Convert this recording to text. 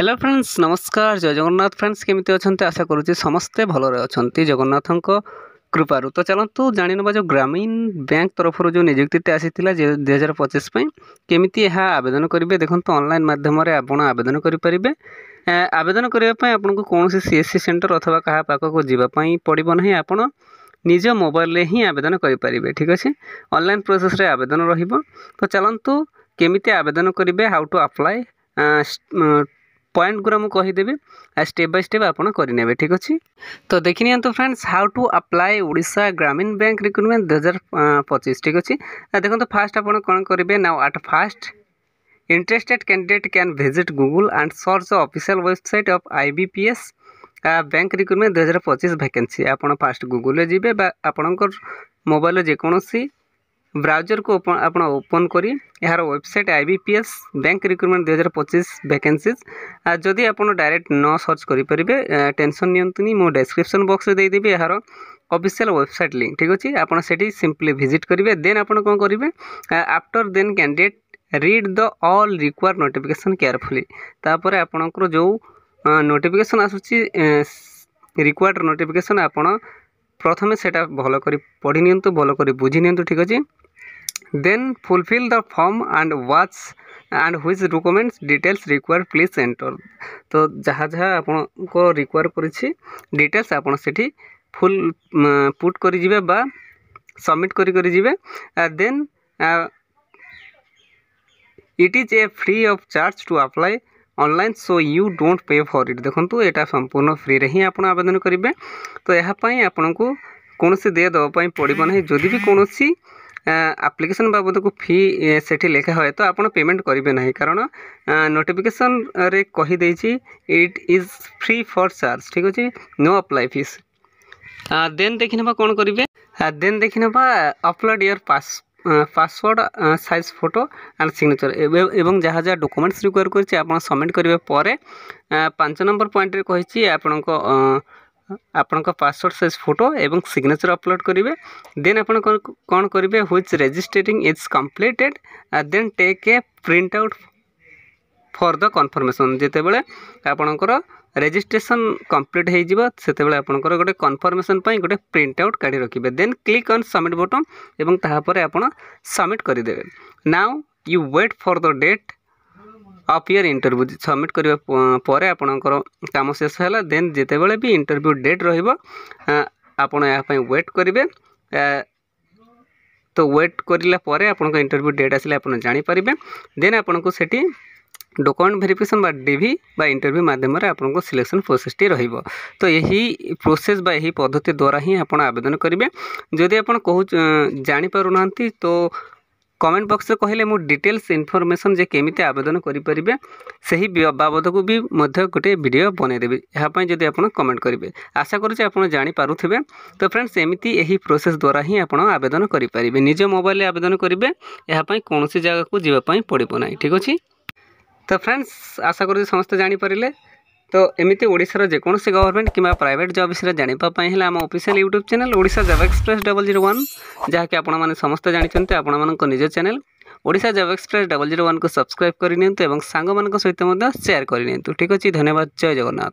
Hello friends नमस्कार जय Jagannath friends केमिति अछंते आशा करूची समस्ते भलरे अछंती जगन्नाथଙ୍କ कृपारु। तो चलंतु जानि नबा जो ग्रामीण बैंक तरफ जो नियुक्तिते आसीथिला 2025 पई केमिति एहा आवेदन करिवे देखंतु ऑनलाइन माध्यम रे आपण आवेदन करि परिबे। आवेदन करिया पई आपनको कोनोसी सीएससी सेंटर अथवा कहा पाखको जीवा पई पड़िबो नहीं आपण निज मोबाइल रे ही आवेदन करि परिबे। ठीक अछि ऑनलाइन प्रोसेस रे आवेदन रहिबो। तो चलंतु केमिति आवेदन करिवे हाउ टू अप्लाई पॉइंट गुरा मु कहीदेवी स्टेप बाय स्टेप आपन करिनेबे। ठीक अछि तो देखि नियंतु friends how to apply Odisha Gramin bank recruitment 2025। ठीक अछि देखंतु फास्ट आपन कोन करिवे now at fast interested candidate can visit Google and search the official website of IBPS bank recruitment 2025 vacancy. आपन फास्ट गूगल रे जिबे बा आपनकर मोबाइल रे जे कोनोसी ब्राउजर को आपण ओपन करी यार website IBPS bank recruitment 2025 vacancies जदि आपण डायरेक्ट न सर्च करि परिबे टेंशन नियंतुनी मो डिस्क्रिप्शन बॉक्स रे दे देबे यार ऑफिशियल वेबसाइट लिंक। ठीक अछि आपण सेठी सिंपली विजिट करिवे देन आपण कोन करिवे after then candidate read the all required notification carefully. तापर आपणकर जो नोटिफिकेशन आसुची रिक्वायर्ड नोटिफिकेशन आपण प्रथमे सेटा भलो करी पढि नियंतु भलो करी बुझि नियंतु। ठीक अछि then fulfil the form and what's and which documents details required please enter. तो जहाँ जहाँ आपण को रिक्वायर करिछि डिटेल्स आपण सेठी फुल पुट करि जिवे बा सबमिट करि जिवे then it is a free of charge to apply online so you don't pay for it. देखंतु एटा संपूर्ण फ्री रे ही आपण आवेदन करिवे। तो यहा पई आपनकु कोनोसी दे दो पई पड़िबो नहीं जदि भी कोनोसी एप्लिकेशन बाबद को फी सेठी लेखा होय तो आपण पेमेंट करिवे नहीं कारण नोटिफिकेशन रे कहि देछि it is free for charge. ठीक अछि नो अप्लाई फीस। देन देखिनबा कोन करिवे देन देखिनबा upload your password size photo and signature एवं जहाँ जहाँ डॉक्यूमेंट्स रिक्वायर करछि आपण सबमिट करिवे परे 5 नंबर पॉइंट रे कहिछि आपनका पासवर्ड साइज फोटो एवं सिग्नेचर अपलोड करिवे देन आपण कोन करिवे which registering is completed then take a print out for the confirmation. जेते बेले आपनकर रजिस्ट्रेशन कंप्लीट हो जिवो सेते बेले आपनकर गोटे कन्फर्मेशन पई गोटे प्रिंट आउट काढी रखिबे then click on submit button एवं ताहा परे आपण सबमिट करि देबे। Now you wait for the date of your interview submit करिवा परे आपनकर काम शेष होला देन जेते बेले भी इंटरव्यू डेट रहिबो आपण या पई वेट करिवे। तो वेट करिला परे आपनका इंटरव्यू डेट आसिले आपण जानि परिबे देन आपनको सेठी डॉक्यूमेंट वेरिफिकेशन बा डीवी बा इंटरव्यू माध्यम रे आपनको सिलेक्शन प्रोसेस टी रहिबो। तो यही प्रोसेस बा यही पद्धति द्वारा ही आपण आवेदन करिवे। जदि आपण कहू जानि पारु नांती तो कमेंट बॉक्स रे कहले मु डिटेल्स इन्फॉर्मेशन जे केमिते आवेदन करि परिबे सही बाबद को भी मध्य गोटे वीडियो बनै देबी यहाँ पई जदि आपण कमेंट करिवे आशा करूछि आपण जानि पारुथिबे। तो फ्रेंड्स एमिति यही प्रोसेस द्वारा ही आपण आवेदन करि परिबे निज मोबाइल रे आवेदन करिवे यहाँ पई कोनोसी जगह को जीवा पई पड़िबो नाही। ठीक अछि तो फ्रेंड्स आशा करूँ समस्त जानीपारे। तो एमती ओडिशार जेकोसी गवर्नमेंट कि प्राइवेट जॉब विषय जानापी है आम official YouTube channel Odisha job express 001 जहाँकि आपण समस्त जानते आपण निज चैनल ओडिशा जॉब एक्सप्रेस 001 को सब्सक्राइब करनी और सांग सहित शेयर करनी। ठीक अच्छे धन्यवाद जय जगन्नाथ।